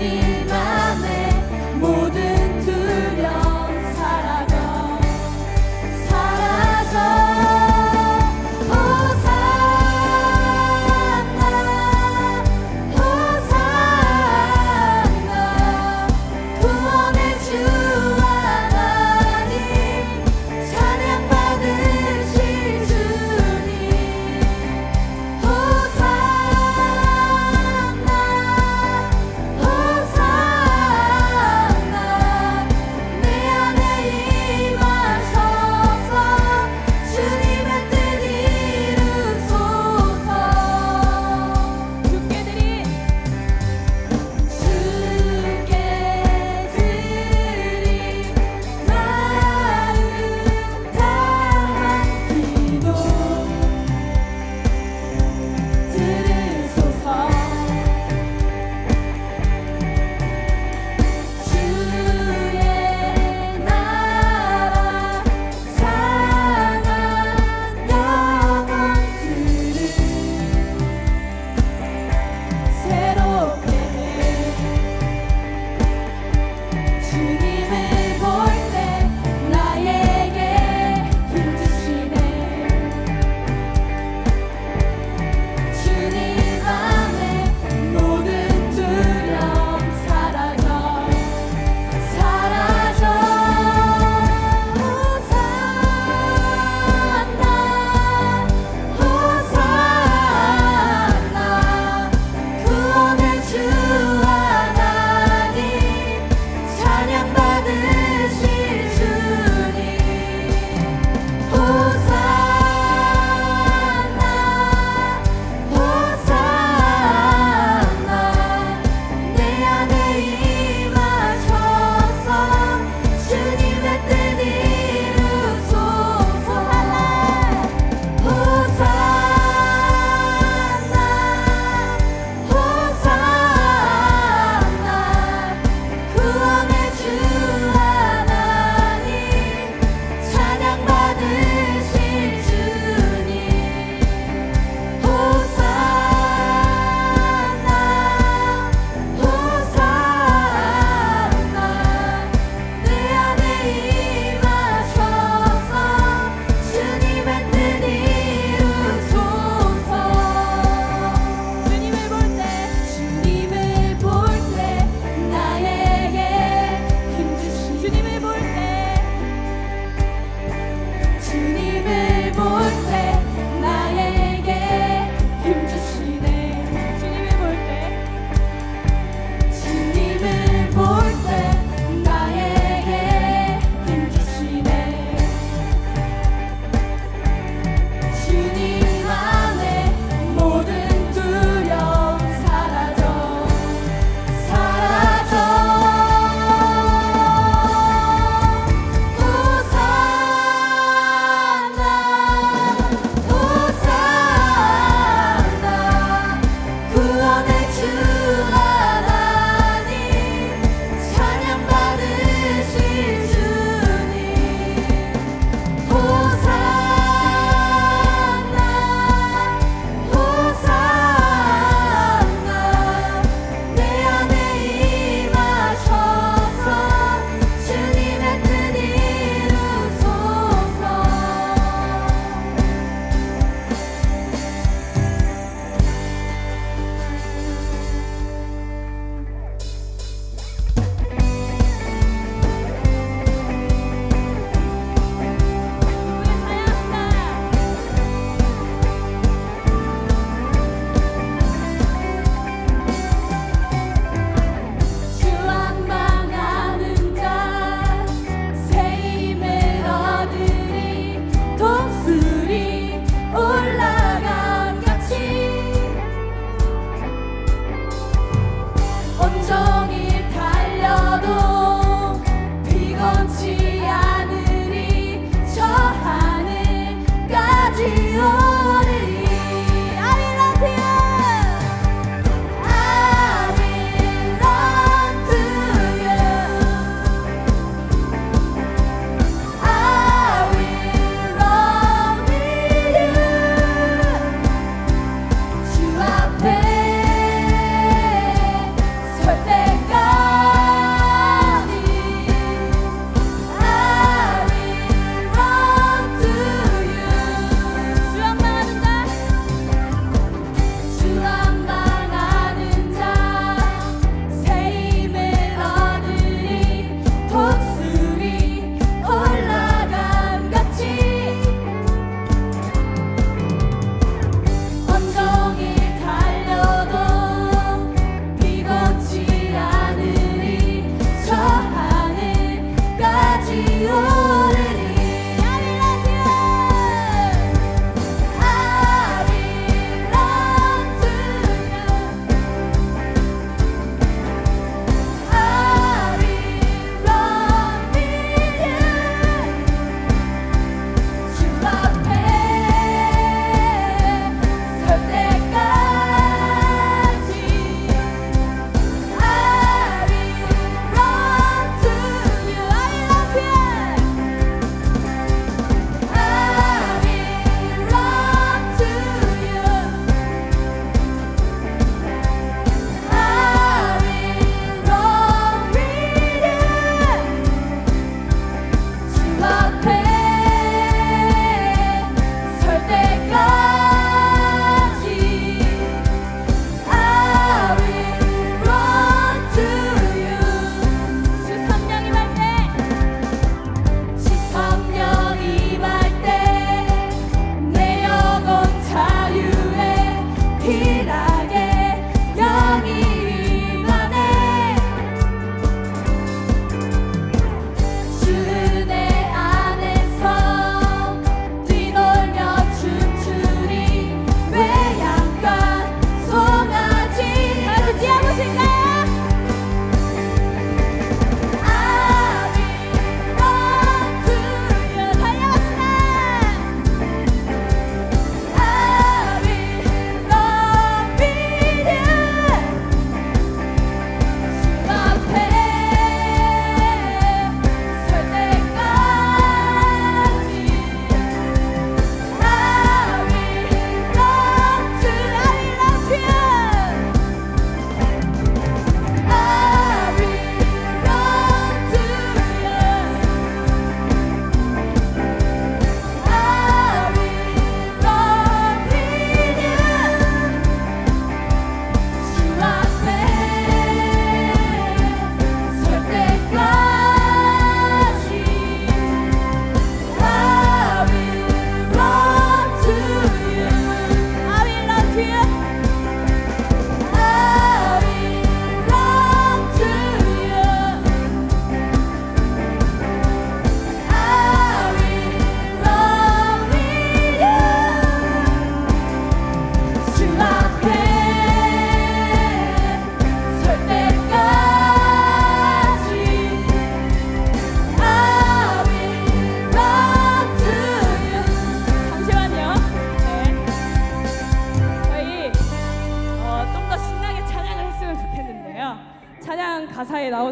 호산나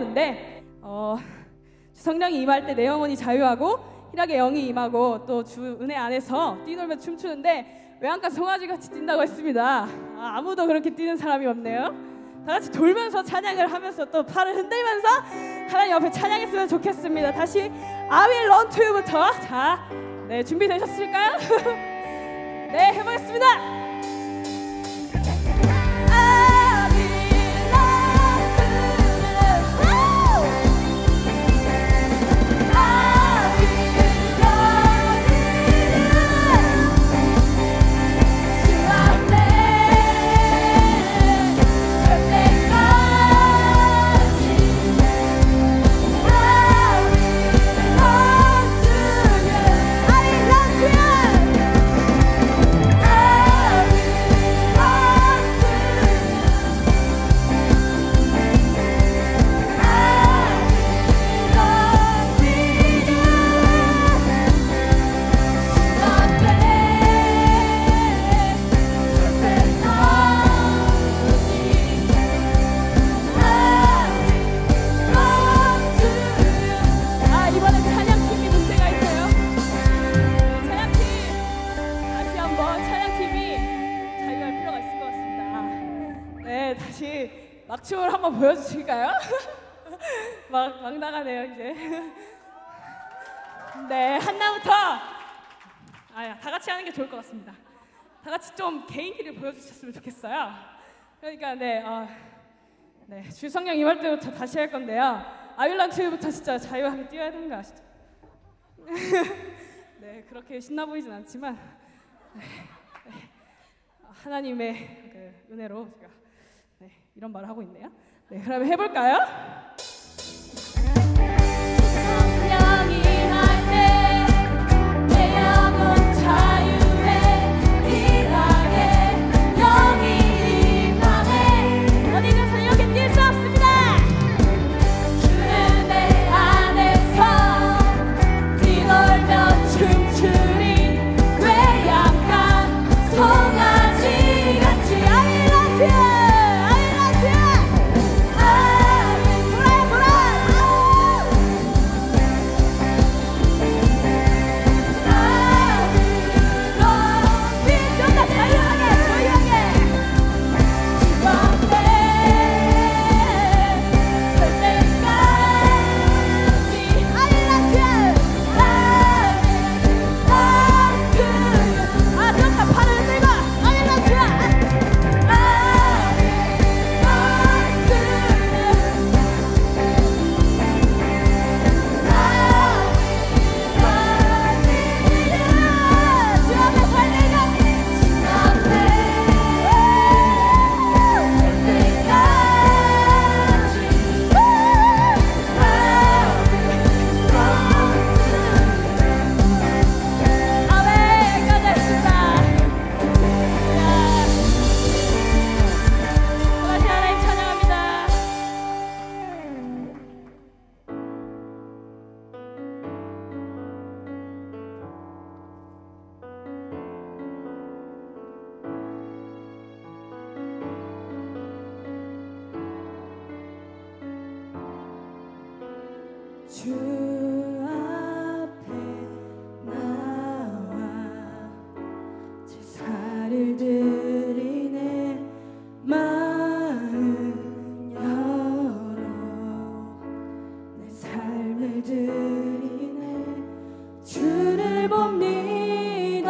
있는데 성령이 임할 때 내 영혼이 자유하고 희락의 영이 임하고 또 주 은혜 안에서 뛰놀며 춤추는데 외양간 송아지같이 뛴다고 했습니다. 아무도 그렇게 뛰는 사람이 없네요. 다 같이 돌면서 찬양을 하면서 또 팔을 흔들면서 하나님 앞에 찬양했으면 좋겠습니다. 다시 I will run to you부터 자, 네, 준비되셨을까요? 네, 해보겠습니다. 막춤을 한번 보여주실까요? 막 나가네요 이제. 네, 한나부터 다 같이 하는 게 좋을 것 같습니다. 다 같이 좀 개인기를 보여주셨으면 좋겠어요. 그러니까 네, 주 성령 임할 때부터 다시 할 건데요. 아윌란트부터 진짜 자유하게 뛰어야 되는 거 아시죠? 네, 그렇게 신나 보이진 않지만 하나님의 그 은혜로 제가 이런 말을 하고 있네요. 네, 그럼 해볼까요? 주 앞에 나와 제사를 드리네 마음 열어 내 삶을 드리네 주를 봅니다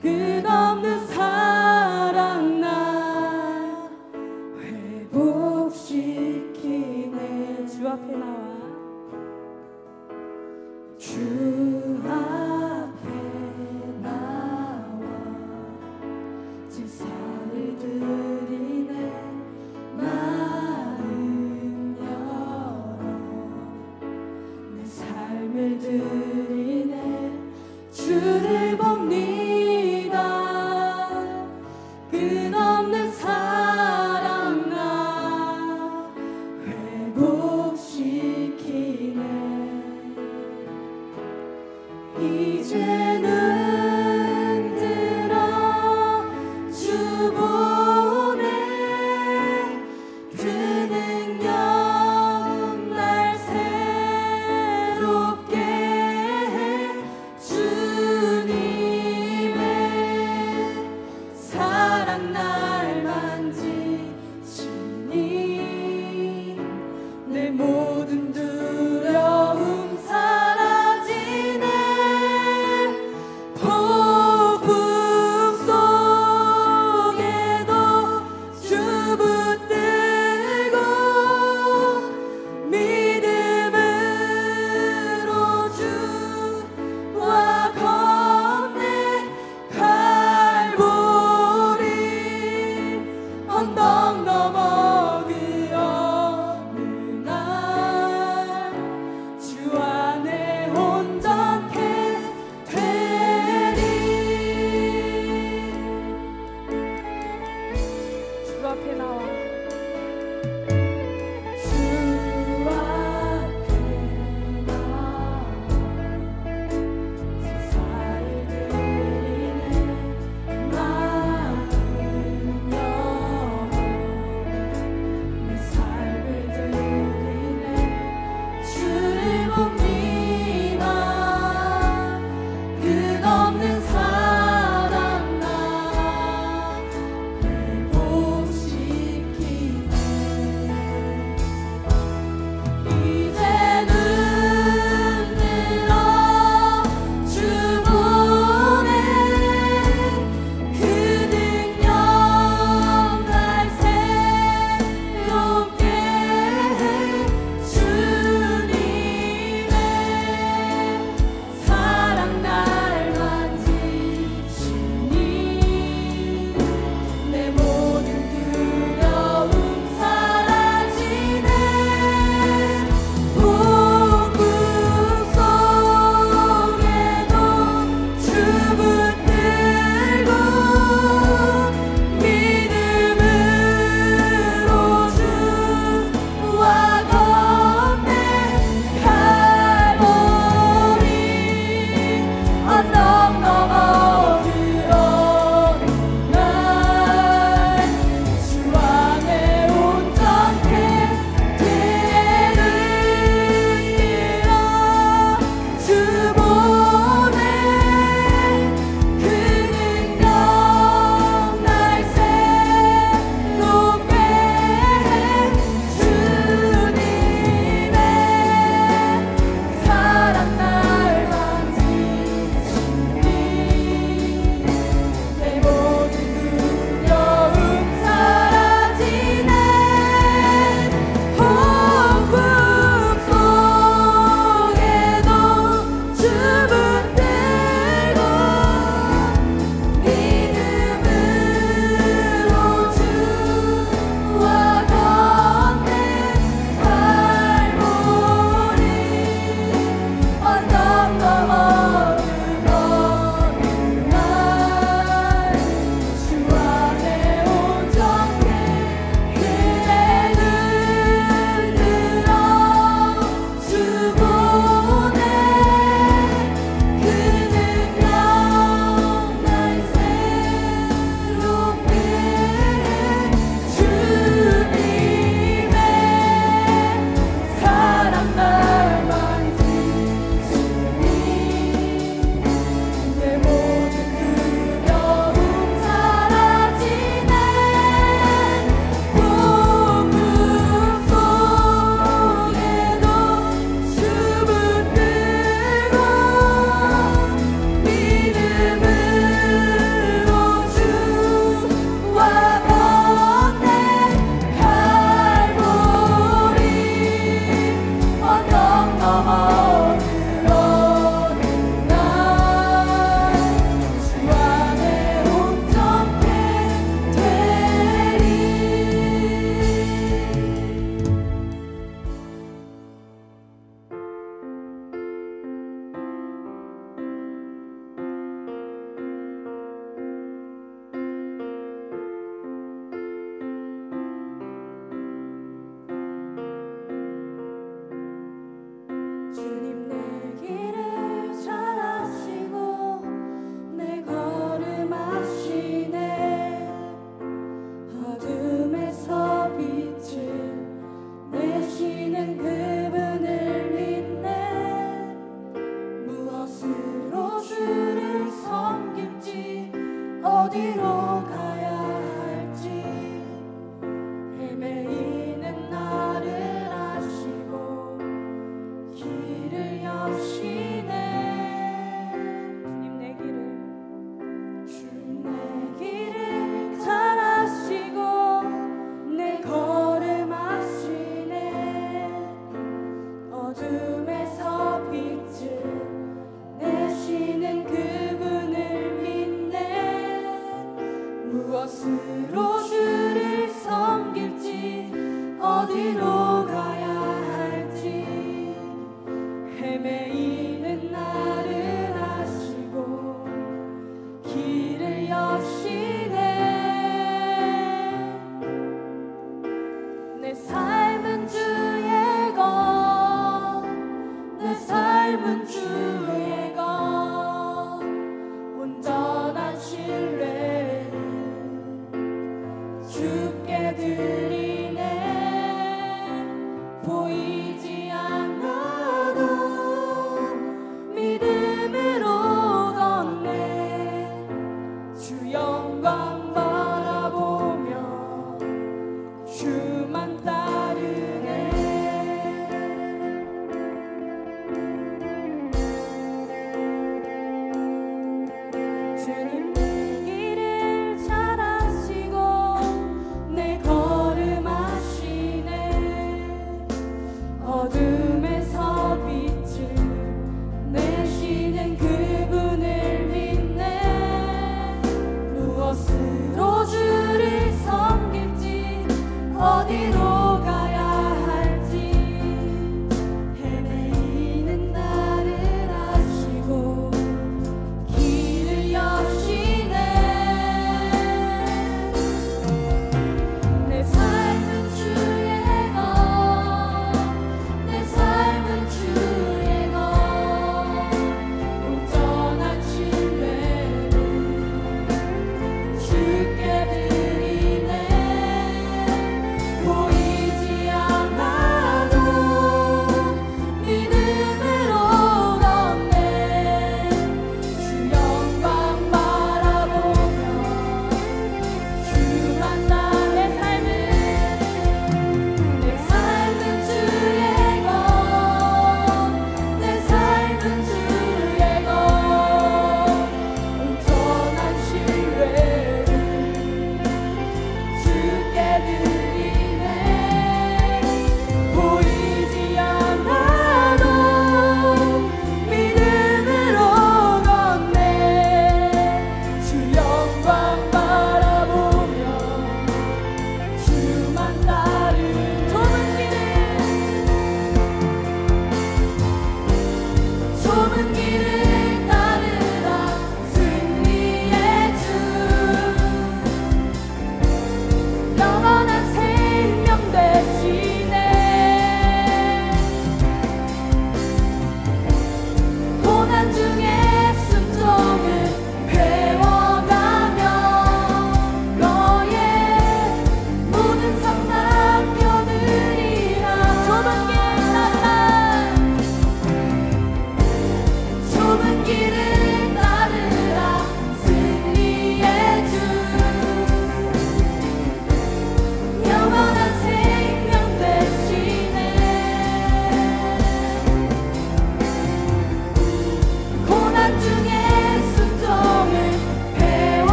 끝없는 사랑 날 회복시키네 주 앞에 나와 주 앞에 나와 제사를 드리네 마음 열어 내 삶을 드리네 주를 봅니다 끝없는 사랑 나 회복시키네 이제는 들어 주 보내 그 능력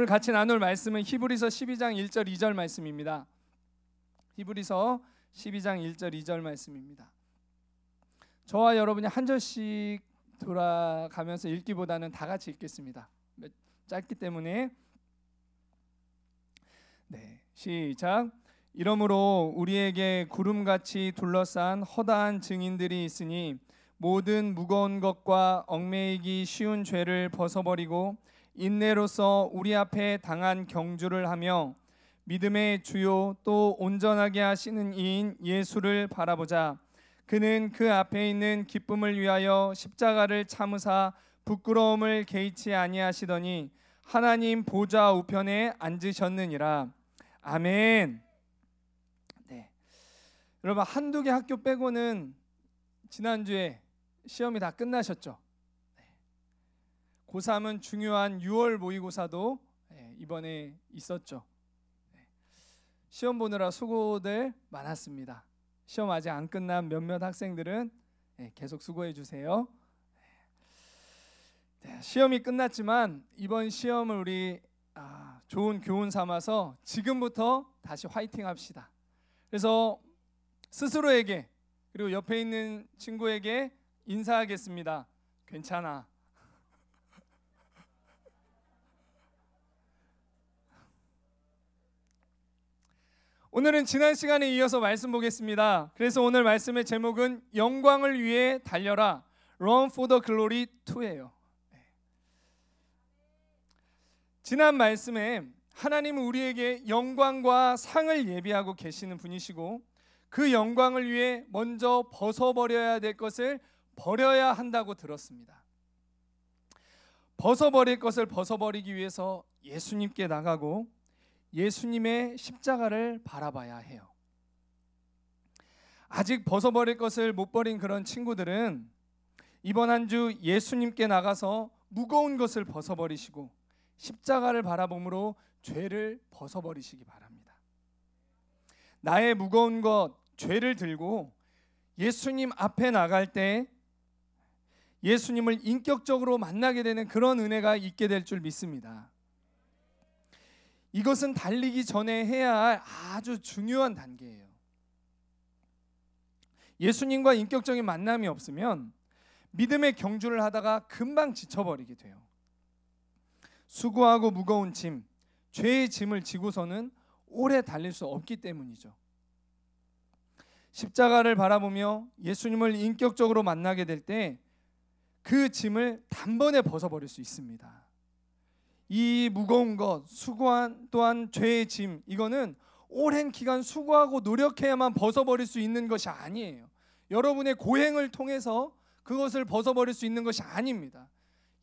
같이 나눌 말씀은 히브리서 12장 1절 2절 말씀입니다. 히브리서 12장 1절 2절 말씀입니다. 저와 여러분이 한 절씩 돌아가면서 읽기보다는 다 같이 읽겠습니다. 짧기 때문에. 네, 시작. 이러므로 우리에게 구름같이 둘러싼 허다한 증인들이 있으니 모든 무거운 것과 얽매이기 쉬운 죄를 벗어버리고 인내로서 우리 앞에 당한 경주를 하며 믿음의 주요 또 온전하게 하시는 이인 예수를 바라보자. 그는 그 앞에 있는 기쁨을 위하여 십자가를 참으사 부끄러움을 개의치 아니하시더니 하나님 보좌 우편에 앉으셨느니라. 아멘. 네, 여러분 한두 개 학교 빼고는 지난주에 시험이 다 끝나셨죠? 고3은 중요한 6월 모의고사도 이번에 있었죠. 시험 보느라 수고들 많았습니다. 시험 아직 안 끝난 몇몇 학생들은 계속 수고해 주세요. 시험이 끝났지만 이번 시험을 우리 좋은 교훈 삼아서 지금부터 다시 화이팅 합시다. 그래서 스스로에게 그리고 옆에 있는 친구에게 인사하겠습니다. 괜찮아. 오늘은 지난 시간에 이어서 말씀 보겠습니다. 그래서 오늘 말씀의 제목은 영광을 위해 달려라, Run for the Glory 2예요. 지난 말씀에 하나님은 우리에게 영광과 상을 예비하고 계시는 분이시고 그 영광을 위해 먼저 벗어버려야 될 것을 버려야 한다고 들었습니다. 벗어버릴 것을 벗어버리기 위해서 예수님께 나가고 예수님의 십자가를 바라봐야 해요. 아직 벗어버릴 것을 못 버린 그런 친구들은 이번 한 주 예수님께 나가서 무거운 것을 벗어버리시고 십자가를 바라봄으로 죄를 벗어버리시기 바랍니다. 나의 무거운 것, 죄를 들고 예수님 앞에 나갈 때 예수님을 인격적으로 만나게 되는 그런 은혜가 있게 될 줄 믿습니다. 이것은 달리기 전에 해야 할 아주 중요한 단계예요. 예수님과 인격적인 만남이 없으면 믿음의 경주를 하다가 금방 지쳐버리게 돼요. 수고하고 무거운 짐, 죄의 짐을 지고서는 오래 달릴 수 없기 때문이죠. 십자가를 바라보며 예수님을 인격적으로 만나게 될 때 그 짐을 단번에 벗어버릴 수 있습니다. 이 무거운 것, 수고한 또한 죄의 짐, 이거는 오랜 기간 수고하고 노력해야만 벗어버릴 수 있는 것이 아니에요. 여러분의 고행을 통해서 그것을 벗어버릴 수 있는 것이 아닙니다.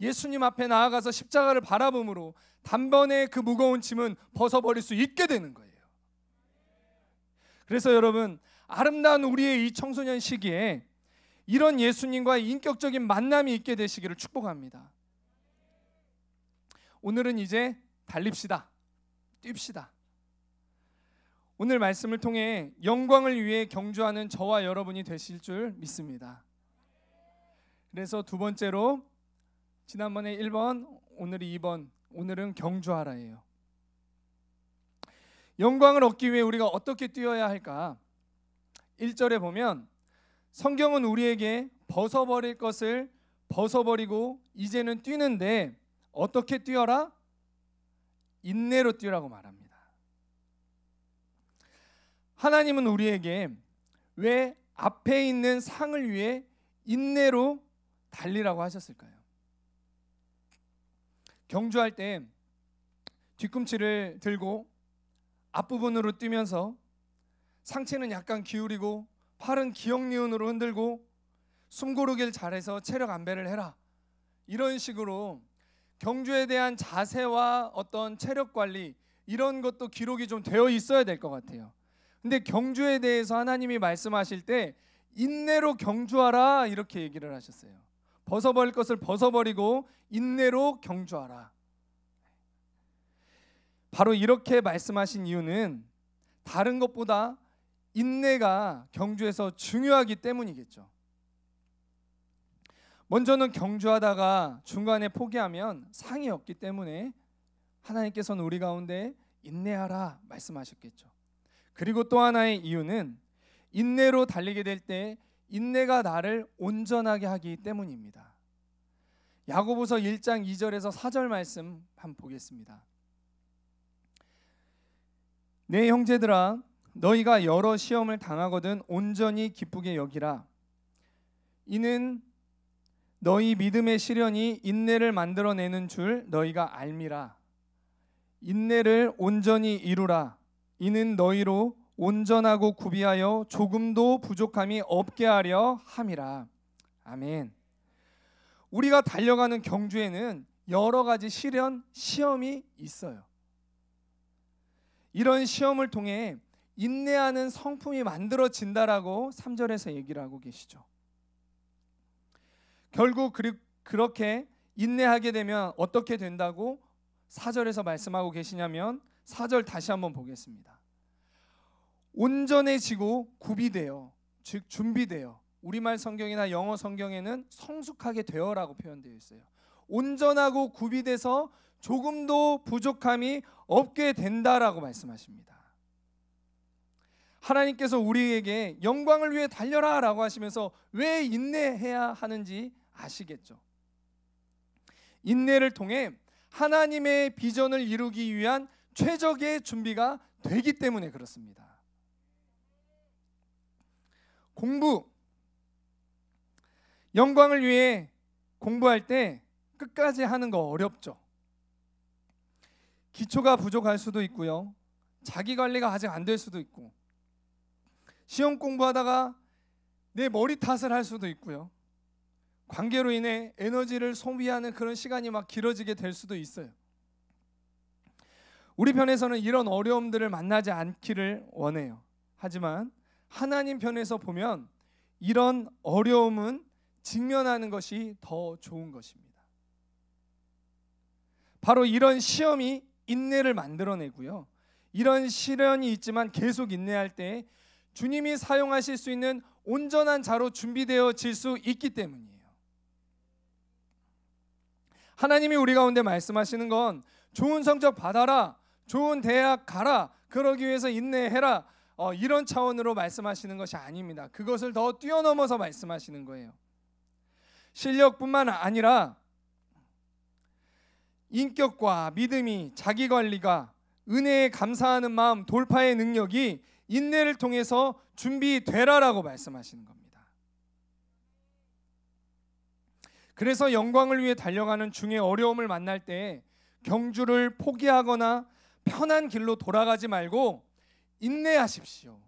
예수님 앞에 나아가서 십자가를 바라봄으로 단번에 그 무거운 짐은 벗어버릴 수 있게 되는 거예요. 그래서 여러분, 아름다운 우리의 이 청소년 시기에 이런 예수님과의 인격적인 만남이 있게 되시기를 축복합니다. 오늘은 이제 달립시다. 뜁시다. 오늘 말씀을 통해 영광을 위해 경주하는 저와 여러분이 되실 줄 믿습니다. 그래서 두 번째로 지난번에 1번, 오늘이 2번, 오늘은 경주하라예요. 영광을 얻기 위해 우리가 어떻게 뛰어야 할까? 1절에 보면 성경은 우리에게 벗어버릴 것을 벗어버리고 이제는 뛰는데 어떻게 뛰어라? 인내로 뛰라고 말합니다. 하나님은 우리에게 왜 앞에 있는 상을 위해 인내로 달리라고 하셨을까요? 경주할 때 뒤꿈치를 들고 앞부분으로 뛰면서 상체는 약간 기울이고 팔은 기역니은으로 흔들고 숨고르기를 잘해서 체력 안배를 해라, 이런 식으로 경주에 대한 자세와 어떤 체력 관리, 이런 것도 기록이 좀 되어 있어야 될 것 같아요. 근데 경주에 대해서 하나님이 말씀하실 때 인내로 경주하라 이렇게 얘기를 하셨어요. 벗어버릴 것을 벗어버리고 인내로 경주하라. 바로 이렇게 말씀하신 이유는 다른 것보다 인내가 경주에서 중요하기 때문이겠죠. 먼저는 경주하다가 중간에 포기하면 상이 없기 때문에 하나님께서는 우리 가운데 인내하라 말씀하셨겠죠. 그리고 또 하나의 이유는 인내로 달리게 될 때 인내가 나를 온전하게 하기 때문입니다. 야고보서 1장 2절에서 4절 말씀 한번 보겠습니다. 내 형제들아, 너희가 여러 시험을 당하거든 온전히 기쁘게 여기라. 이는 너희 믿음의 시련이 인내를 만들어내는 줄 너희가 알미라. 인내를 온전히 이루라. 이는 너희로 온전하고 구비하여 조금도 부족함이 없게 하려 함이라. 아멘. 우리가 달려가는 경주에는 여러 가지 시험이 있어요. 이런 시험을 통해 인내하는 성품이 만들어진다라고 3절에서 얘기를 하고 계시죠. 결국 그렇게 인내하게 되면 어떻게 된다고 4절에서 말씀하고 계시냐면 4절 다시 한번 보겠습니다. 온전해지고 구비되어, 즉 준비되어, 우리말 성경이나 영어 성경에는 성숙하게 되어라고 표현되어 있어요. 온전하고 구비돼서 조금도 부족함이 없게 된다라고 말씀하십니다. 하나님께서 우리에게 영광을 위해 달려라 라고 하시면서 왜 인내해야 하는지 아시겠죠? 인내를 통해 하나님의 비전을 이루기 위한 최적의 준비가 되기 때문에 그렇습니다. 공부, 영광을 위해 공부할 때 끝까지 하는 거 어렵죠. 기초가 부족할 수도 있고요, 자기 관리가 아직 안 될 수도 있고, 시험 공부하다가 내 머리 탓을 할 수도 있고요, 관계로 인해 에너지를 소비하는 그런 시간이 막 길어지게 될 수도 있어요. 우리 편에서는 이런 어려움들을 만나지 않기를 원해요. 하지만 하나님 편에서 보면 이런 어려움은 직면하는 것이 더 좋은 것입니다. 바로 이런 시험이 인내를 만들어내고요, 이런 시련이 있지만 계속 인내할 때 주님이 사용하실 수 있는 온전한 자로 준비되어질 수 있기 때문이에요. 하나님이 우리 가운데 말씀하시는 건 좋은 성적 받아라, 좋은 대학 가라, 그러기 위해서 인내해라, 이런 차원으로 말씀하시는 것이 아닙니다. 그것을 더 뛰어넘어서 말씀하시는 거예요. 실력뿐만 아니라 인격과 믿음이, 자기관리가, 은혜에 감사하는 마음, 돌파의 능력이 인내를 통해서 준비되라라고 말씀하시는 겁니다. 그래서 영광을 위해 달려가는 중에 어려움을 만날 때 경주를 포기하거나 편한 길로 돌아가지 말고 인내하십시오.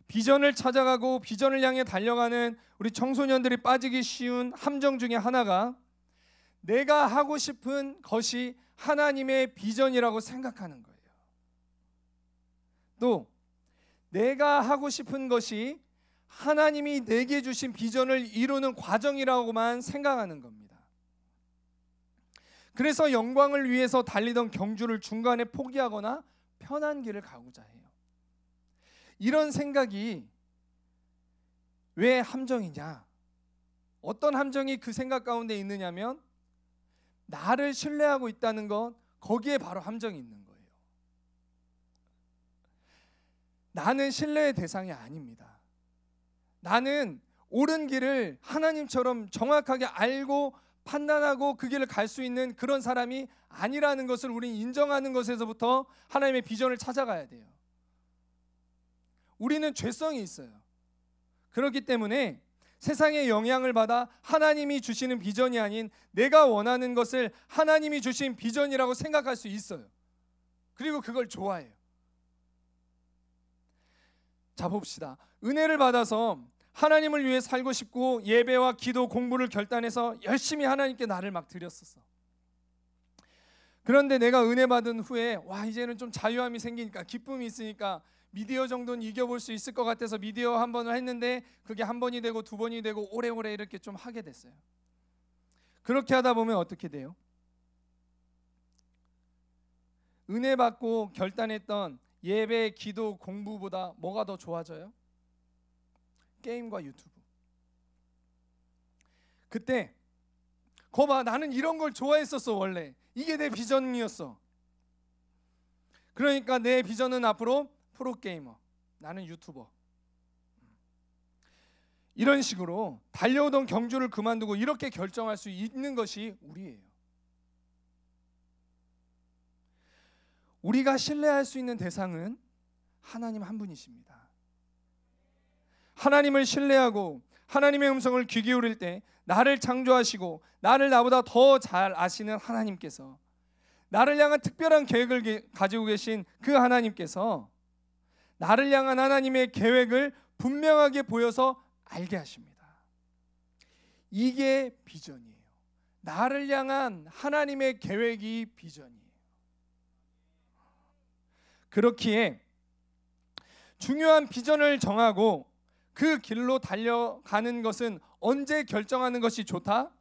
비전을 찾아가고 비전을 향해 달려가는 우리 청소년들이 빠지기 쉬운 함정 중에 하나가 내가 하고 싶은 것이 하나님의 비전이라고 생각하는 거예요. 또 내가 하고 싶은 것이 하나님이 내게 주신 비전을 이루는 과정이라고만 생각하는 겁니다. 그래서 영광을 위해서 달리던 경주를 중간에 포기하거나 편한 길을 가고자 해요. 이런 생각이 왜 함정이냐? 어떤 함정이 그 생각 가운데 있느냐면 나를 신뢰하고 있다는 것, 거기에 바로 함정이 있는 거예요. 나는 신뢰의 대상이 아닙니다. 나는 옳은 길을 하나님처럼 정확하게 알고 판단하고 그 길을 갈 수 있는 그런 사람이 아니라는 것을 우리는 인정하는 것에서부터 하나님의 비전을 찾아가야 돼요. 우리는 죄성이 있어요. 그렇기 때문에 세상의 영향을 받아 하나님이 주시는 비전이 아닌 내가 원하는 것을 하나님이 주신 비전이라고 생각할 수 있어요. 그리고 그걸 좋아해요. 자, 봅시다. 은혜를 받아서 하나님을 위해 살고 싶고 예배와 기도, 공부를 결단해서 열심히 하나님께 나를 막 드렸었어. 그런데 내가 은혜 받은 후에 이제는 좀 자유함이 생기니까, 기쁨이 있으니까 미디어 정도는 이겨볼 수 있을 것 같아서 미디어 한 번을 했는데 그게 한 번이 되고 두 번이 되고 오래오래 이렇게 좀 하게 됐어요. 그렇게 하다 보면 어떻게 돼요? 은혜 받고 결단했던 예배, 기도, 공부보다 뭐가 더 좋아져요? 게임과 유튜브. 그때 거봐, 나는 이런 걸 좋아했었어. 원래 이게 내 비전이었어. 그러니까 내 비전은 앞으로 프로게이머, 나는 유튜버. 이런 식으로 달려오던 경주를 그만두고 이렇게 결정할 수 있는 것이 우리예요. 우리가 신뢰할 수 있는 대상은 하나님 한 분이십니다. 하나님을 신뢰하고 하나님의 음성을 귀 기울일 때 나를 창조하시고 나를 나보다 더 잘 아시는 하나님께서, 나를 향한 특별한 계획을 가지고 계신 그 하나님께서 나를 향한 하나님의 계획을 분명하게 보여서 알게 하십니다. 이게 비전이에요. 나를 향한 하나님의 계획이 비전이에요. 그렇기에 중요한 비전을 정하고 그 길로 달려가는 것은 언제 결정하는 것이 좋다?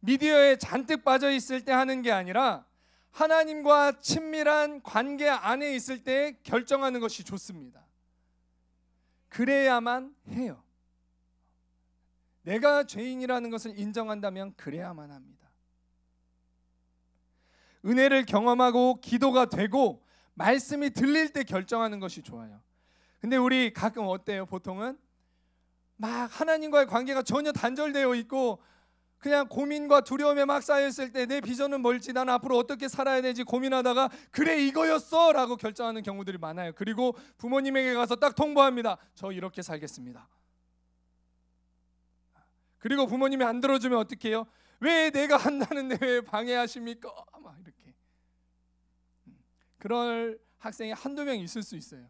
미디어에 잔뜩 빠져 있을 때 하는 게 아니라 하나님과 친밀한 관계 안에 있을 때 결정하는 것이 좋습니다. 그래야만 해요. 내가 죄인이라는 것을 인정한다면 그래야만 합니다. 은혜를 경험하고 기도가 되고 말씀이 들릴 때 결정하는 것이 좋아요. 근데 우리 가끔 어때요? 보통은 막 하나님과의 관계가 전혀 단절되어 있고 그냥 고민과 두려움에 막 쌓여있을 때 내 비전은 뭘지, 난 앞으로 어떻게 살아야 되지 고민하다가 그래 이거였어 라고 결정하는 경우들이 많아요. 그리고 부모님에게 가서 딱 통보합니다. 저 이렇게 살겠습니다. 그리고 부모님이 안 들어주면 어떻게 해요? 왜 내가 한다는데 왜 방해하십니까? 막 이렇게. 그럴 학생이 한두 명 있을 수 있어요.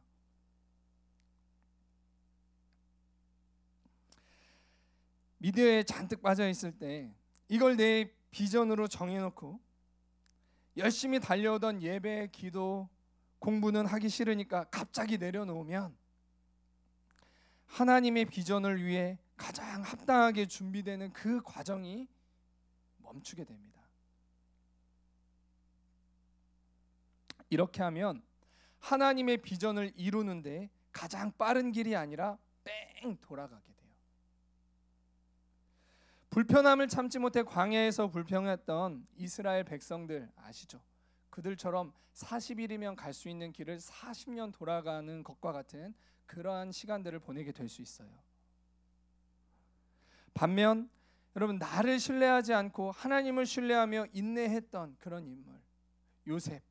미디어에 잔뜩 빠져 있을 때 이걸 내 비전으로 정해놓고 열심히 달려오던 예배, 기도, 공부는 하기 싫으니까 갑자기 내려놓으면 하나님의 비전을 위해 가장 합당하게 준비되는 그 과정이 멈추게 됩니다. 이렇게 하면 하나님의 비전을 이루는데 가장 빠른 길이 아니라 뺑 돌아가게 돼요. 불편함을 참지 못해 광야에서 불평했던 이스라엘 백성들 아시죠? 그들처럼 40일이면 갈 수 있는 길을 40년 돌아가는 것과 같은 그러한 시간들을 보내게 될 수 있어요. 반면 여러분, 나를 신뢰하지 않고 하나님을 신뢰하며 인내했던 그런 인물 요셉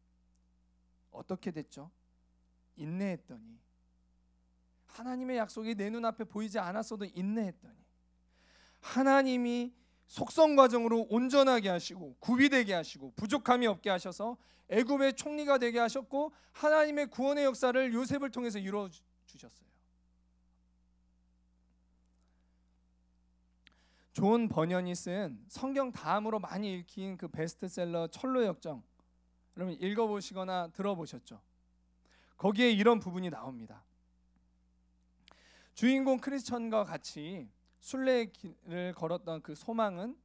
어떻게 됐죠? 인내했더니, 하나님의 약속이 내 눈앞에 보이지 않았어도 인내했더니 하나님이 속성 과정으로 온전하게 하시고 구비되게 하시고 부족함이 없게 하셔서 애굽의 총리가 되게 하셨고 하나님의 구원의 역사를 요셉을 통해서 이루어 주셨어요. 존 버년이 쓴 성경 다음으로 많이 읽힌 그 베스트셀러 철로의 역정, 여러분 읽어보시거나 들어보셨죠? 거기에 이런 부분이 나옵니다. 주인공 크리스천과 같이 순례의 길을 걸었던 그 소망은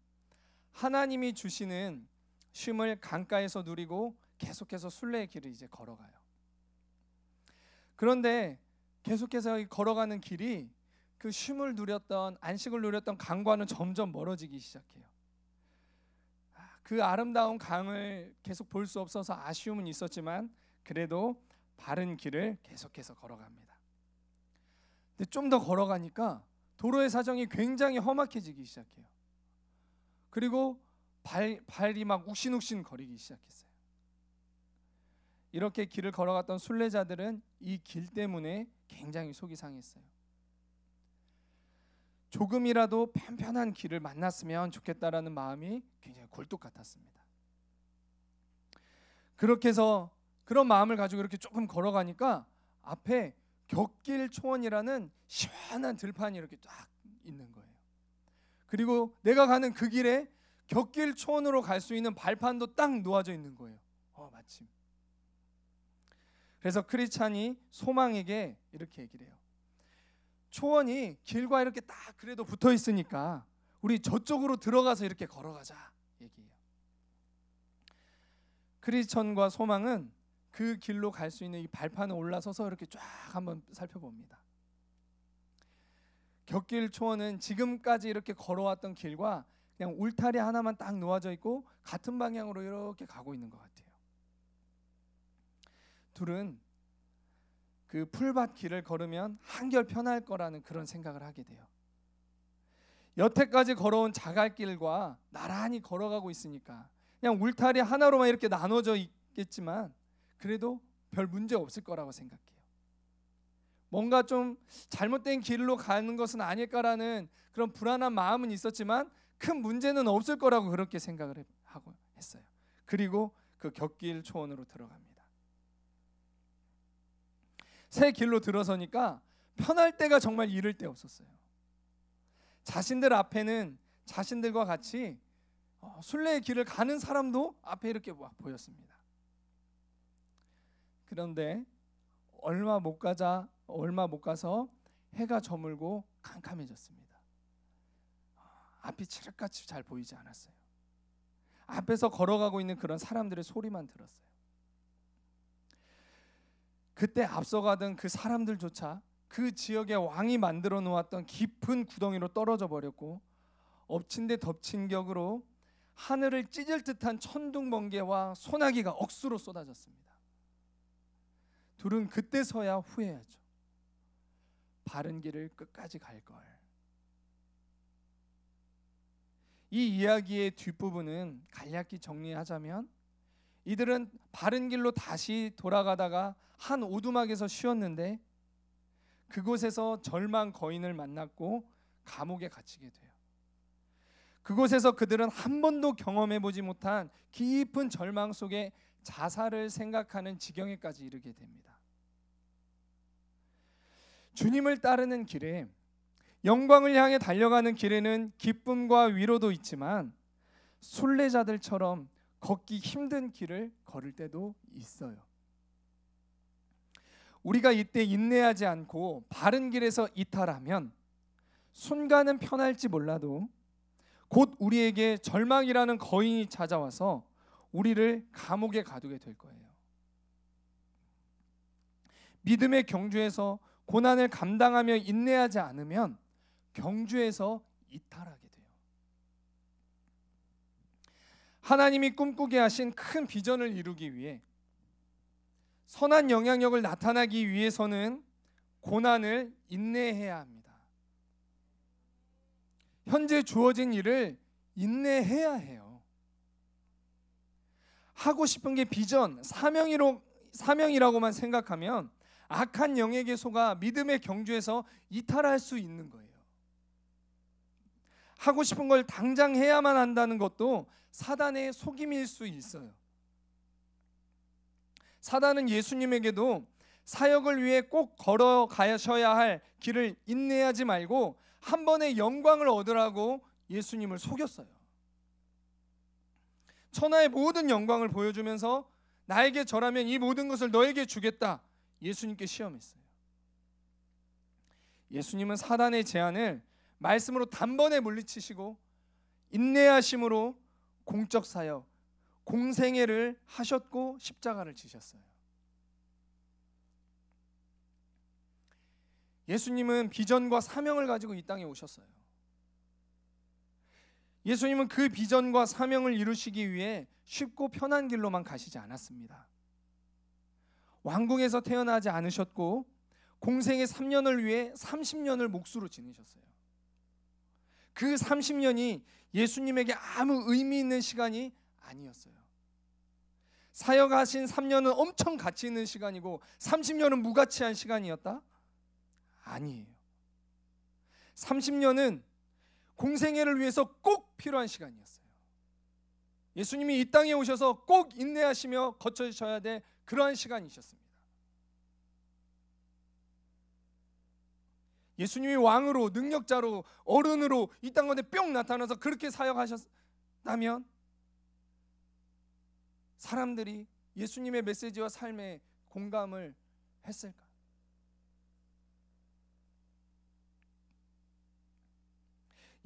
하나님이 주시는 쉼을 강가에서 누리고 계속해서 순례의 길을 이제 걸어가요. 그런데 계속해서 걸어가는 길이 그 쉼을 누렸던, 안식을 누렸던 강과는 점점 멀어지기 시작해요. 그 아름다운 강을 계속 볼 수 없어서 아쉬움은 있었지만 그래도 바른 길을 계속해서 걸어갑니다. 근데 좀 더 걸어가니까 도로의 사정이 굉장히 험악해지기 시작해요. 그리고 발이 막 욱신욱신 거리기 시작했어요. 이렇게 길을 걸어갔던 순례자들은 이 길 때문에 굉장히 속이 상했어요. 조금이라도 편편한 길을 만났으면 좋겠다라는 마음이 굉장히 굴뚝 같았습니다. 그렇게 해서 그런 마음을 가지고 이렇게 조금 걸어가니까 앞에 곁길 초원이라는 시원한 들판이 이렇게 쫙 있는 거예요. 그리고 내가 가는 그 길에 곁길 초원으로 갈 수 있는 발판도 딱 놓아져 있는 거예요. 마침. 그래서 크리스찬이 소망에게 이렇게 얘기를 해요. 초원이 길과 이렇게 딱 그래도 붙어 있으니까 우리 저쪽으로 들어가서 이렇게 걸어가자 얘기해요. 크리스천과 소망은 그 길로 갈 수 있는 이 발판에 올라서서 이렇게 쫙 한번 살펴봅니다. 곁길 초원은 지금까지 이렇게 걸어왔던 길과 그냥 울타리 하나만 딱 놓아져 있고 같은 방향으로 이렇게 가고 있는 것 같아요. 둘은 그 풀밭 길을 걸으면 한결 편할 거라는 그런 생각을 하게 돼요. 여태까지 걸어온 자갈길과 나란히 걸어가고 있으니까 그냥 울타리 하나로만 이렇게 나눠져 있겠지만 그래도 별 문제 없을 거라고 생각해요. 뭔가 좀 잘못된 길로 가는 것은 아닐까라는 그런 불안한 마음은 있었지만 큰 문제는 없을 거라고 그렇게 생각을 하고 했어요. 그리고 그 곁길 초원으로 들어갑니다. 새 길로 들어서니까 편할 때가 정말 이를 데 없었어요. 자신들 앞에는 자신들과 같이 순례의 길을 가는 사람도 앞에 이렇게 막 보였습니다. 그런데 얼마 못 가서 해가 저물고 캄캄해졌습니다. 앞이 칠흑같이 잘 보이지 않았어요. 앞에서 걸어가고 있는 그런 사람들의 소리만 들었어요. 그때 앞서가던 그 사람들조차 그 지역의 왕이 만들어 놓았던 깊은 구덩이로 떨어져 버렸고 엎친 데 덮친 격으로 하늘을 찢을 듯한 천둥 번개와 소나기가 억수로 쏟아졌습니다. 둘은 그때서야 후회하죠. 바른 길을 끝까지 갈 걸. 이 이야기의 뒷부분은 간략히 정리하자면 이들은 바른 길로 다시 돌아가다가 한 오두막에서 쉬었는데 그곳에서 절망 거인을 만났고 감옥에 갇히게 돼요. 그곳에서 그들은 한 번도 경험해보지 못한 깊은 절망 속에 자살을 생각하는 지경에까지 이르게 됩니다. 주님을 따르는 길에, 영광을 향해 달려가는 길에는 기쁨과 위로도 있지만 순례자들처럼 걷기 힘든 길을 걸을 때도 있어요. 우리가 이때 인내하지 않고 바른 길에서 이탈하면 순간은 편할지 몰라도 곧 우리에게 절망이라는 거인이 찾아와서 우리를 감옥에 가두게 될 거예요. 믿음의 경주에서 고난을 감당하며 인내하지 않으면 경주에서 이탈하게 돼요. 하나님이 꿈꾸게 하신 큰 비전을 이루기 위해 선한 영향력을 나타나기 위해서는 고난을 인내해야 합니다. 현재 주어진 일을 인내해야 해요. 하고 싶은 게 비전, 사명이라고만 생각하면 악한 영에게 속아 믿음의 경주에서 이탈할 수 있는 거예요. 하고 싶은 걸 당장 해야만 한다는 것도 사단의 속임일 수 있어요. 사단은 예수님에게도 사역을 위해 꼭 걸어가셔야 할 길을 인내하지 말고 한 번의 영광을 얻으라고 예수님을 속였어요. 천하의 모든 영광을 보여주면서 나에게 절하면 이 모든 것을 너에게 주겠다, 예수님께 시험했어요. 예수님은 사단의 제안을 말씀으로 단번에 물리치시고 인내하심으로 공적 사역, 공생애를 하셨고 십자가를 지셨어요. 예수님은 비전과 사명을 가지고 이 땅에 오셨어요. 예수님은 그 비전과 사명을 이루시기 위해 쉽고 편한 길로만 가시지 않았습니다. 왕궁에서 태어나지 않으셨고 공생의 3년을 위해 30년을 몫으로 지내셨어요. 그 30년이 예수님에게 아무 의미 있는 시간이 아니었어요. 사역하신 3년은 엄청 가치 있는 시간이고 30년은 무가치한 시간이었다? 아니에요. 30년은 공생애를 위해서 꼭 필요한 시간이었어요. 예수님이 이 땅에 오셔서 꼭 인내하시며 거쳐셔야 될 그러한 시간이셨습니다. 예수님이 왕으로, 능력자로, 어른으로 이 땅 가운데 뿅 나타나서 그렇게 사역하셨다면 사람들이 예수님의 메시지와 삶에 공감을 했을까?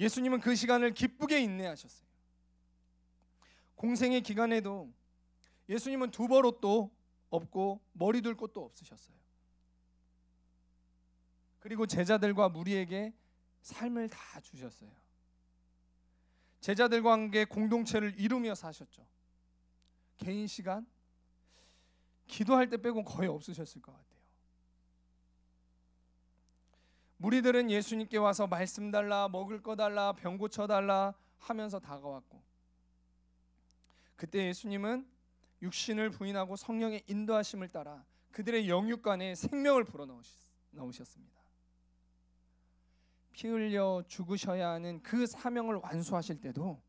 예수님은 그 시간을 기쁘게 인내하셨어요. 공생의 기간에도 예수님은 두벌 옷도 없고 머리 둘 곳도 없으셨어요. 그리고 제자들과 무리에게 삶을 다 주셨어요. 제자들과 함께 공동체를 이루며 사셨죠. 개인 시간 기도할 때 빼곤 거의 없으셨을 것 같아요. 무리들은 예수님께 와서 말씀 달라, 먹을 거 달라, 병 고쳐 달라 하면서 다가왔고, 그때 예수님은 육신을 부인하고 성령의 인도하심을 따라 그들의 영육간에 생명을 불어넣으셨습니다. 피 흘려 죽으셔야 하는 그 사명을 완수하실 때도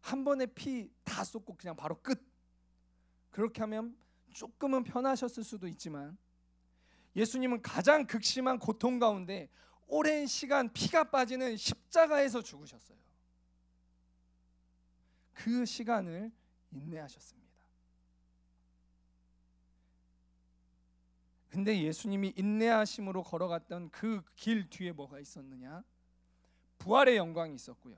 한 번에 피 다 쏟고 그냥 바로 끝, 그렇게 하면 조금은 편하셨을 수도 있지만 예수님은 가장 극심한 고통 가운데 오랜 시간 피가 빠지는 십자가에서 죽으셨어요. 그 시간을 인내하셨습니다. 근데 예수님이 인내하심으로 걸어갔던 그 길 뒤에 뭐가 있었느냐? 부활의 영광이 있었고요,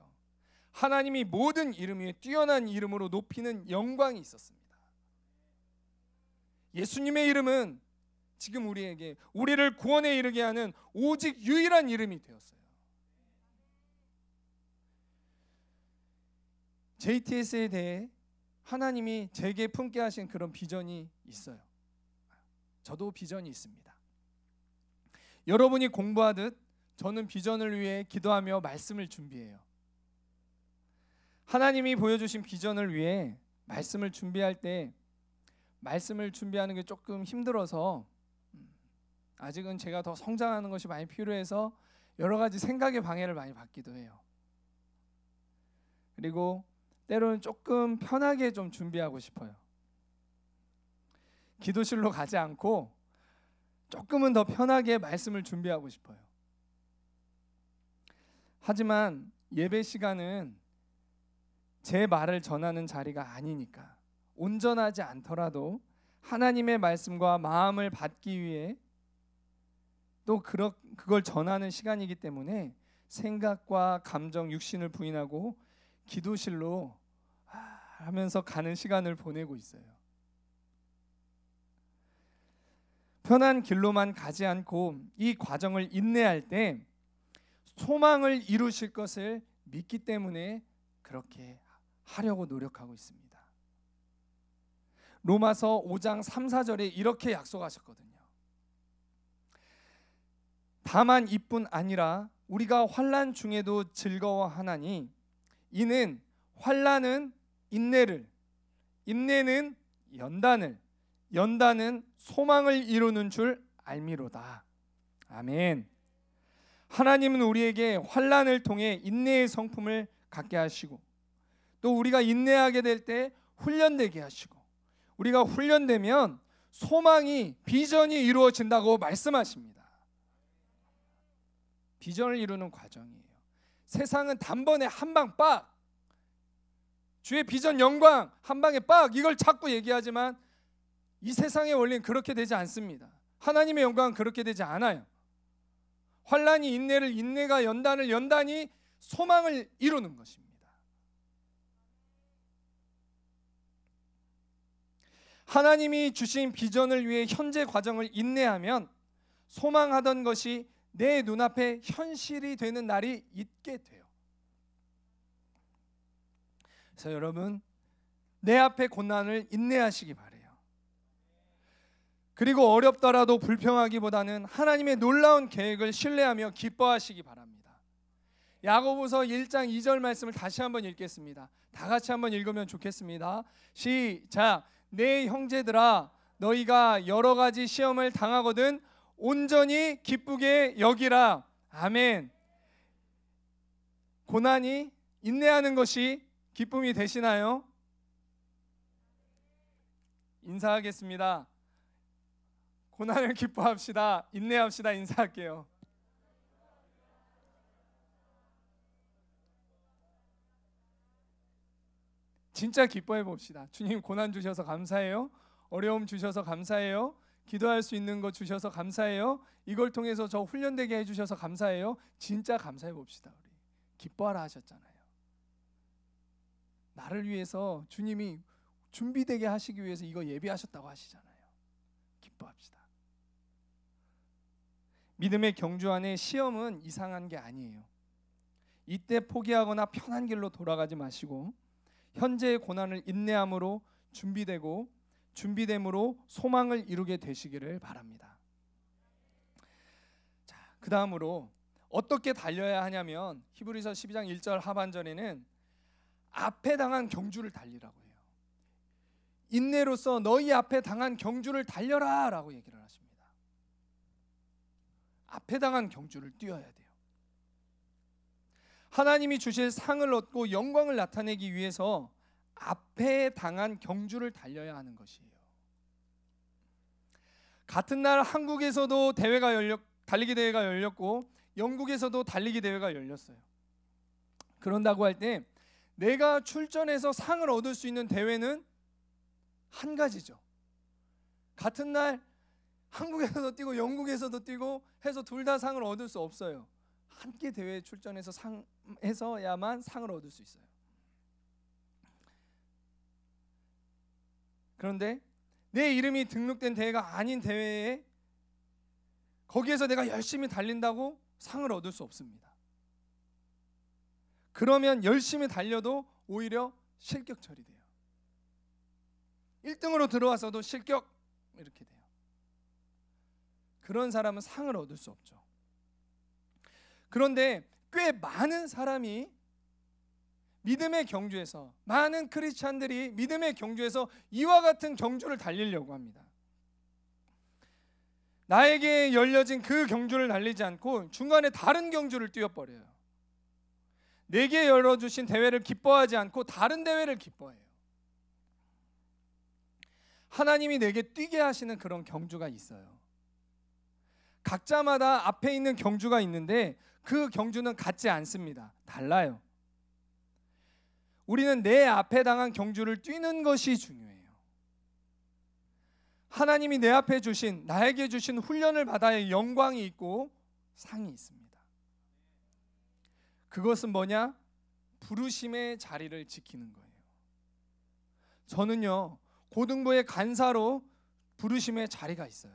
하나님이 모든 이름 위에 뛰어난 이름으로 높이는 영광이 있었습니다. 예수님의 이름은 지금 우리를 구원에 이르게 하는 오직 유일한 이름이 되었어요. JTS에 대해 하나님이 제게 품게 하신 그런 비전이 있어요. 저도 비전이 있습니다. 여러분이 공부하듯 저는 비전을 위해 기도하며 말씀을 준비해요. 하나님이 보여주신 비전을 위해 말씀을 준비할 때 말씀을 준비하는 게 조금 힘들어서 아직은 제가 더 성장하는 것이 많이 필요해서 여러 가지 생각의 방해를 많이 받기도 해요. 그리고 때로는 조금 편하게 좀 준비하고 싶어요. 기도실로 가지 않고 조금은 더 편하게 말씀을 준비하고 싶어요. 하지만 예배 시간은 제 말을 전하는 자리가 아니니까 온전하지 않더라도 하나님의 말씀과 마음을 받기 위해 또 그걸 전하는 시간이기 때문에 생각과 감정, 육신을 부인하고 기도실로 하면서 가는 시간을 보내고 있어요. 편한 길로만 가지 않고 이 과정을 인내할 때 소망을 이루실 것을 믿기 때문에 그렇게 하려고 노력하고 있습니다. 로마서 5장 3, 4절에 이렇게 약속하셨거든요. 다만 이뿐 아니라 우리가 환난 중에도 즐거워하나니 이는 환난은 인내를, 인내는 연단을, 연단은 소망을 이루는 줄 알미로다. 아멘. 하나님은 우리에게 환난을 통해 인내의 성품을 갖게 하시고 또 우리가 인내하게 될 때 훈련되게 하시고 우리가 훈련되면 소망이, 비전이 이루어진다고 말씀하십니다. 비전을 이루는 과정이에요. 세상은 단번에 한 방 빡, 주의 비전 영광 한 방에 빡, 이걸 자꾸 얘기하지만 이 세상의 원리는 그렇게 되지 않습니다. 하나님의 영광은 그렇게 되지 않아요. 환난이 인내를, 인내가 연단을, 연단이 소망을 이루는 것입니다. 하나님이 주신 비전을 위해 현재 과정을 인내하면 소망하던 것이 내 눈앞에 현실이 되는 날이 있게 돼요. 그래서 여러분, 내 앞에 고난을 인내하시기 바라요. 그리고 어렵더라도 불평하기보다는 하나님의 놀라운 계획을 신뢰하며 기뻐하시기 바랍니다. 야고보서 1장 2절 말씀을 다시 한번 읽겠습니다. 다 같이 한번 읽으면 좋겠습니다. 시작. 내 형제들아, 너희가 여러 가지 시험을 당하거든 온전히 기쁘게 여기라. 아멘. 고난이 인내하는 것이 기쁨이 되시나요? 인사하겠습니다. 고난을 기뻐합시다. 인내합시다. 인사할게요. 진짜 기뻐해 봅시다. 주님, 고난 주셔서 감사해요. 어려움 주셔서 감사해요. 기도할 수 있는 것 주셔서 감사해요. 이걸 통해서 저 훈련되게 해주셔서 감사해요. 진짜 감사해 봅시다. 우리 기뻐하라 하셨잖아요. 나를 위해서 주님이 준비되게 하시기 위해서 이거 예비하셨다고 하시잖아요. 기뻐합시다. 믿음의 경주 안에 시험은 이상한 게 아니에요. 이때 포기하거나 편한 길로 돌아가지 마시고 현재의 고난을 인내함으로 준비됨으로 소망을 이루게 되시기를 바랍니다. 자, 그 다음으로 어떻게 달려야 하냐면 히브리서 12장 1절 하반절에는 앞에 당한 경주를 달리라고 해요. 인내로서 너희 앞에 당한 경주를 달려라 라고 얘기를 하십니다. 앞에 당한 경주를 뛰어야 돼요. 하나님이 주실 상을 얻고 영광을 나타내기 위해서 앞에 당한 경주를 달려야 하는 것이에요. 같은 날 한국에서도 달리기 대회가 열렸고 영국에서도 달리기 대회가 열렸어요. 그런다고 할 때 내가 출전해서 상을 얻을 수 있는 대회는 한 가지죠. 같은 날 한국에서도 뛰고 영국에서도 뛰고 해서 둘 다 상을 얻을 수 없어요. 함께 대회에 출전해서 해서야만 상을 얻을 수 있어요. 그런데 내 이름이 등록된 대회가 아닌 대회에 거기에서 내가 열심히 달린다고 상을 얻을 수 없습니다. 그러면 열심히 달려도 오히려 실격 처리돼요. 1등으로 들어와서도 실격 이렇게 돼요. 그런 사람은 상을 얻을 수 없죠. 그런데 꽤 많은 사람이 믿음의 경주에서, 많은 크리스찬들이 믿음의 경주에서 이와 같은 경주를 달리려고 합니다. 나에게 열려진 그 경주를 달리지 않고 중간에 다른 경주를 뛰어버려요. 내게 열어주신 대회를 기뻐하지 않고 다른 대회를 기뻐해요. 하나님이 내게 뛰게 하시는 그런 경주가 있어요. 각자마다 앞에 있는 경주가 있는데 그 경주는 같지 않습니다. 달라요. 우리는 내 앞에 당한 경주를 뛰는 것이 중요해요. 하나님이 내 앞에 주신, 나에게 주신 훈련을 받아야 영광이 있고 상이 있습니다. 그것은 뭐냐? 부르심의 자리를 지키는 거예요. 저는요, 고등부의 간사로 부르심의 자리가 있어요.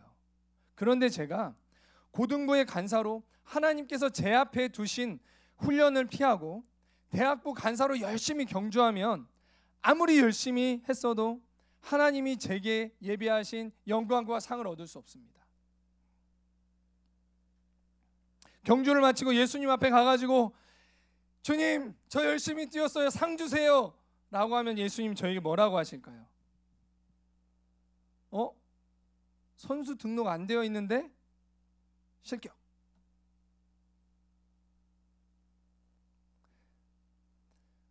그런데 제가 고등부의 간사로 하나님께서 제 앞에 두신 훈련을 피하고 대학부 간사로 열심히 경주하면 아무리 열심히 했어도 하나님이 제게 예비하신 영광과 상을 얻을 수 없습니다. 경주를 마치고 예수님 앞에 가가지고 주님, 저 열심히 뛰었어요. 상 주세요 라고 하면 예수님 저에게 뭐라고 하실까요? 선수 등록 안 되어 있는데 실격.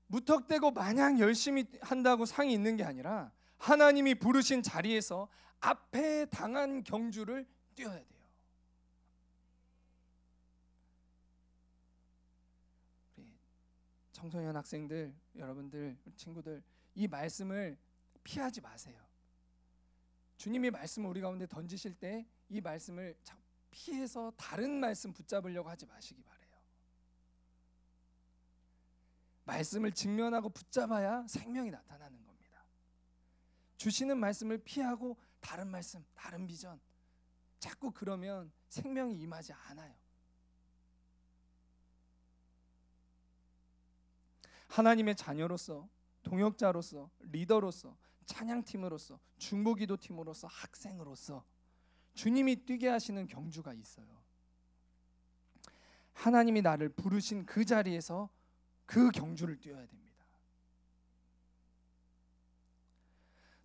무턱대고 마냥 열심히 한다고 상이 있는 게 아니라 하나님이 부르신 자리에서 앞에 당한 경주를 뛰어야 돼요. 우리 청소년 학생들, 여러분들, 친구들, 이 말씀을 피하지 마세요. 주님이 말씀을 우리 가운데 던지실 때 이 말씀을 피해서 다른 말씀 붙잡으려고 하지 마시기 바래요. 말씀을 직면하고 붙잡아야 생명이 나타나는 겁니다. 주시는 말씀을 피하고 다른 말씀, 다른 비전 자꾸 그러면 생명이 임하지 않아요. 하나님의 자녀로서, 동역자로서, 리더로서, 찬양팀으로서, 중보기도팀으로서, 학생으로서 주님이 뛰게 하시는 경주가 있어요. 하나님이 나를 부르신 그 자리에서 그 경주를 뛰어야 됩니다.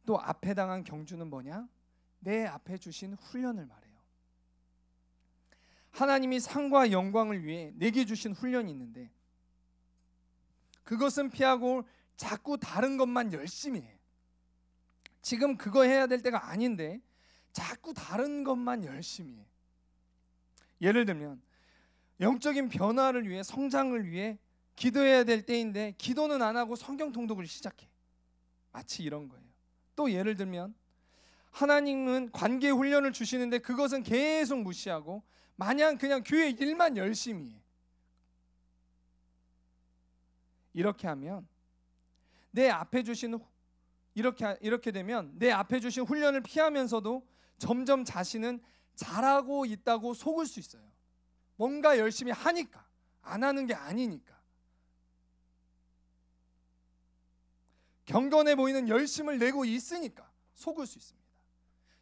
또 앞에 당한 경주는 뭐냐? 내 앞에 주신 훈련을 말해요. 하나님이 상과 영광을 위해 내게 주신 훈련이 있는데 그것은 피하고 자꾸 다른 것만 열심히 해. 지금 그거 해야 될 때가 아닌데 자꾸 다른 것만 열심히 해. 예를 들면 영적인 변화를 위해, 성장을 위해 기도해야 될 때인데 기도는 안 하고 성경 통독을 시작해. 마치 이런 거예요. 또 예를 들면 하나님은 관계 훈련을 주시는데 그것은 계속 무시하고 마냥 그냥 교회 일만 열심히 해. 이렇게 하면 내 앞에 주신 이렇게 되면 내 앞에 주신 훈련을 피하면서도 점점 자신은 잘하고 있다고 속을 수 있어요. 뭔가 열심히 하니까, 안 하는 게 아니니까. 경건해 보이는 열심을 내고 있으니까 속을 수 있습니다.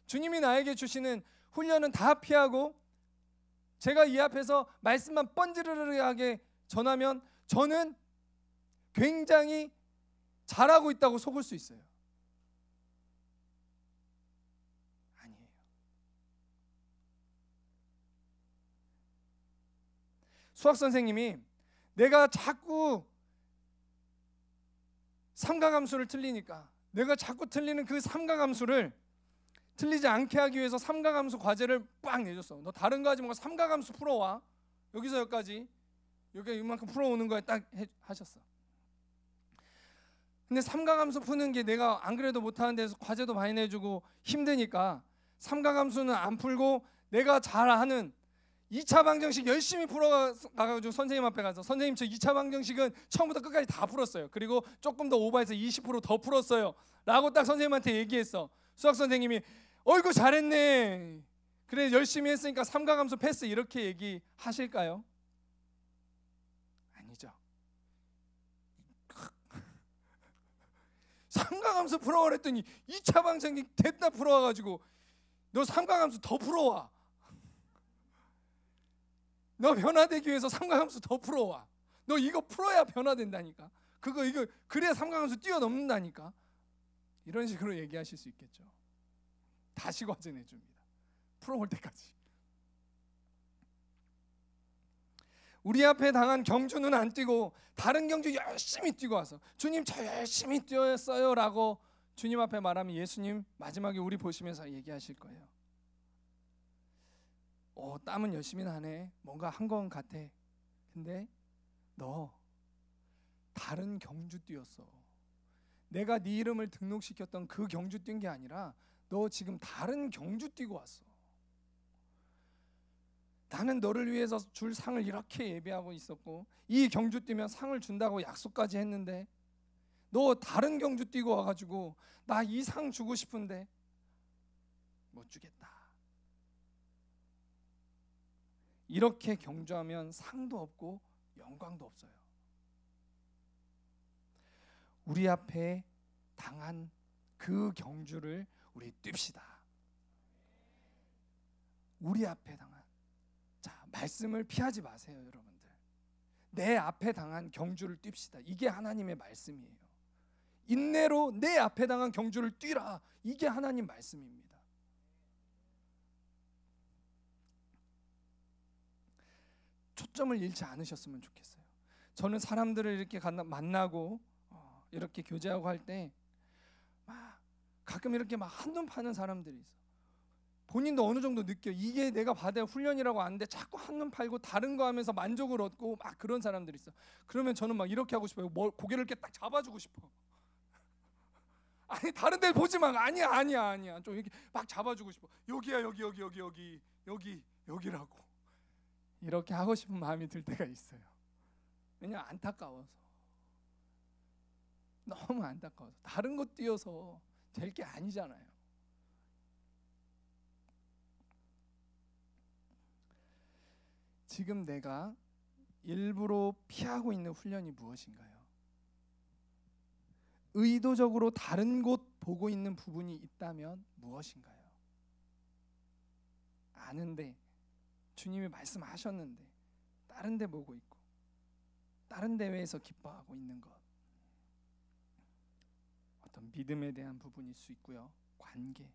주님이 나에게 주시는 훈련은 다 피하고 제가 이 앞에서 말씀만 번지르르하게 전하면 저는 굉장히 잘하고 있다고 속을 수 있어요. 아니에요. 수학 선생님이 내가 자꾸 삼각함수를 틀리니까 내가 자꾸 틀리는 그 삼각함수를 틀리지 않게 하기 위해서 삼각함수 과제를 빡 내줬어. 너 다른 거 하지 말고 삼각함수 풀어와. 여기서 여기까지 여기 이만큼 풀어오는 거에 딱 하셨어. 근데 삼각함수 푸는 게 내가 안 그래도 못하는데 과제도 많이 내주고 힘드니까 삼각함수는 안 풀고 내가 잘하는 2차 방정식 열심히 풀어가지고 선생님 앞에 가서 선생님 저 2차 방정식은 처음부터 끝까지 다 풀었어요. 그리고 조금 더 오버해서 20% 더 풀었어요 라고 딱 선생님한테 얘기했어. 수학 선생님이 어이구 잘했네, 그래 열심히 했으니까 삼각함수 패스, 이렇게 얘기하실까요? 아니죠. 삼각함수 풀어와 그랬더니 2차 방정식 됐다 풀어와가지고 너 삼각함수 더 풀어와, 너 변화되기 위해서 삼각함수 더 풀어와, 너 이거 풀어야 변화된다니까, 이거 그래야 삼각함수 뛰어넘는다니까, 이런 식으로 얘기하실 수 있겠죠. 다시 과제 내줍니다. 풀어올 때까지. 우리 앞에 당한 경주는 안 뛰고 다른 경주 열심히 뛰고 와서 주님 저 열심히 뛰었어요 라고 주님 앞에 말하면 예수님 마지막에 우리 보시면서 얘기하실 거예요. 땀은 열심히 나네, 뭔가 한 건 같아. 근데 너 다른 경주 뛰었어. 내가 네 이름을 등록시켰던 그 경주 뛴 게 아니라 너 지금 다른 경주 뛰고 왔어. 나는 너를 위해서 줄 상을 이렇게 예배하고 있었고 이 경주 뛰면 상을 준다고 약속까지 했는데 너 다른 경주 뛰고 와가지고 나 이 상 주고 싶은데 못 주겠다. 이렇게 경주하면 상도 없고 영광도 없어요. 우리 앞에 당한 그 경주를 우리 뜁시다. 우리 앞에 당한, 자, 말씀을 피하지 마세요 여러분들. 내 앞에 당한 경주를 뜁시다. 이게 하나님의 말씀이에요. 인내로 내 앞에 당한 경주를 뛰라. 이게 하나님 말씀입니다. 초점을 잃지 않으셨으면 좋겠어요. 저는 사람들을 이렇게 만나고 이렇게 교제하고 할 때 가끔 이렇게 한눈 파는 사람들이 있어. 본인도 어느 정도 느껴. 이게 내가 받아야 훈련이라고 아는데 자꾸 한눈 팔고 다른 거 하면서 만족을 얻고 그런 사람들이 있어. 그러면 저는 이렇게 하고 싶어요. 고개를 이렇게 딱 잡아주고 싶어. 아니 다른 데 보지 마. 아니야. 좀 이렇게 막 잡아주고 싶어. 여기야 여기라고. 이렇게 하고 싶은 마음이 들 때가 있어요. 왜냐면 안타까워서. 너무 안타까워서. 다른 거 뛰어서 될 게 아니잖아요. 지금 내가 일부러 피하고 있는 훈련이 무엇인가요? 의도적으로 다른 곳 보고 있는 부분이 있다면 무엇인가요? 아는데 주님이 말씀하셨는데 다른 데 보고 있고 다른 대회에서 기뻐하고 있는 것, 어떤 믿음에 대한 부분일 수 있고요, 관계,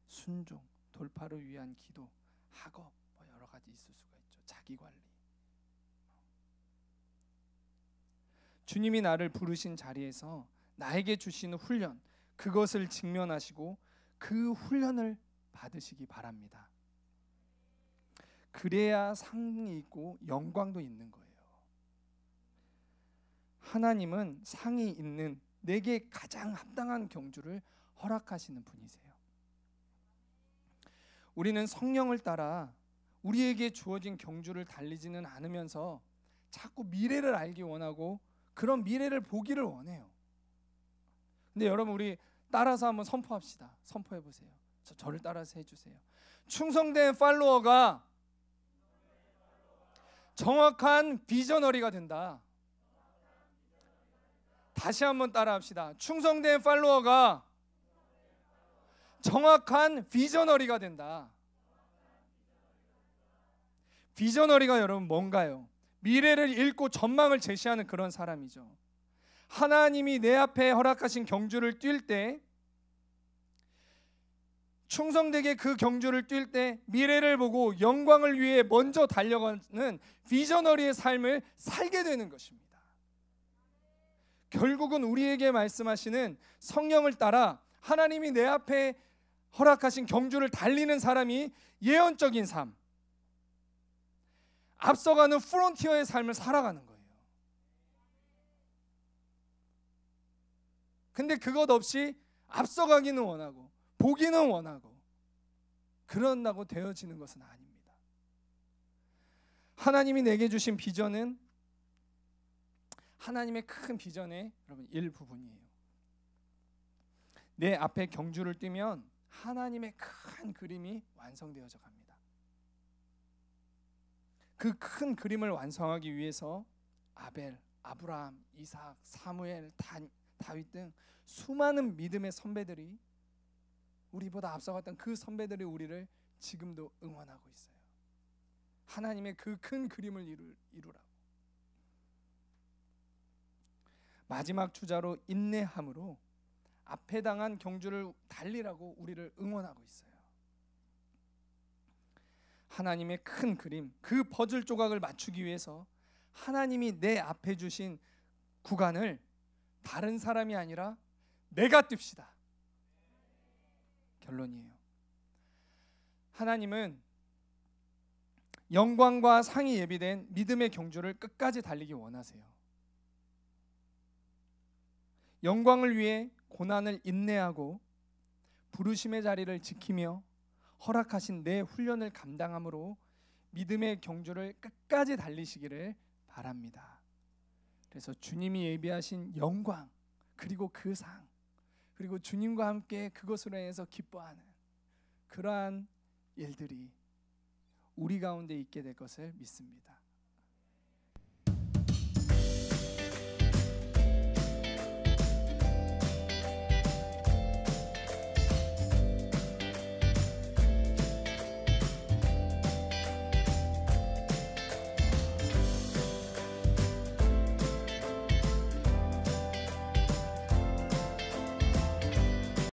순종, 돌파를 위한 기도, 학업, 여러 가지 있을 수가 있죠. 자기관리. 주님이 나를 부르신 자리에서 나에게 주시는 훈련, 그것을 직면하시고 그 훈련을 받으시기 바랍니다. 그래야 상이 있고 영광도 있는 거예요. 하나님은 상이 있는 내게 가장 합당한 경주를 허락하시는 분이세요. 우리는 성령을 따라 우리에게 주어진 경주를 달리지는 않으면서 자꾸 미래를 알기 원하고 그런 미래를 보기를 원해요. 근데 여러분 우리 따라서 한번 선포합시다. 선포해 보세요. 저를 따라서 해주세요. 충성된 팔로워가 정확한 비저너리가 된다. 다시 한번 따라합시다. 충성된 팔로워가 정확한 비저너리가 된다. 비저너리가 여러분 뭔가요? 미래를 읽고 전망을 제시하는 그런 사람이죠. 하나님이 내 앞에 허락하신 경주를 뛸 때, 충성되게 그 경주를 뛸 때 미래를 보고 영광을 위해 먼저 달려가는 비저너리의 삶을 살게 되는 것입니다. 결국은 우리에게 말씀하시는 성령을 따라 하나님이 내 앞에 허락하신 경주를 달리는 사람이 예언적인 삶, 앞서가는 프론티어의 삶을 살아가는 거예요. 근데 그것 없이 앞서가기는 원하고 보기는 원하고 그런다고 되어지는 것은 아닙니다. 하나님이 내게 주신 비전은 하나님의 큰 비전의 여러분 일부분이에요. 내 앞에 경주를 뛰면 하나님의 큰 그림이 완성되어져 갑니다. 그 큰 그림을 완성하기 위해서 아벨, 아브라함, 이삭, 사무엘, 다윗 등 수많은 믿음의 선배들이, 우리보다 앞서갔던 그 선배들이 우리를 지금도 응원하고 있어요. 하나님의 그 큰 그림을 이루라고. 마지막 주자로 인내함으로 앞에 당한 경주를 달리라고 우리를 응원하고 있어요. 하나님의 큰 그림, 그 퍼즐 조각을 맞추기 위해서 하나님이 내 앞에 주신 구간을 다른 사람이 아니라 내가 뜁시다. 결론이에요. 하나님은 영광과 상이 예비된 믿음의 경주를 끝까지 달리기 원하세요. 영광을 위해 고난을 인내하고 부르심의 자리를 지키며 허락하신 내 훈련을 감당함으로 믿음의 경주를 끝까지 달리시기를 바랍니다. 그래서 주님이 예비하신 영광, 그리고 그 상, 그리고 주님과 함께 그것으로 인해서 기뻐하는 그러한 일들이 우리 가운데 있게 될 것을 믿습니다.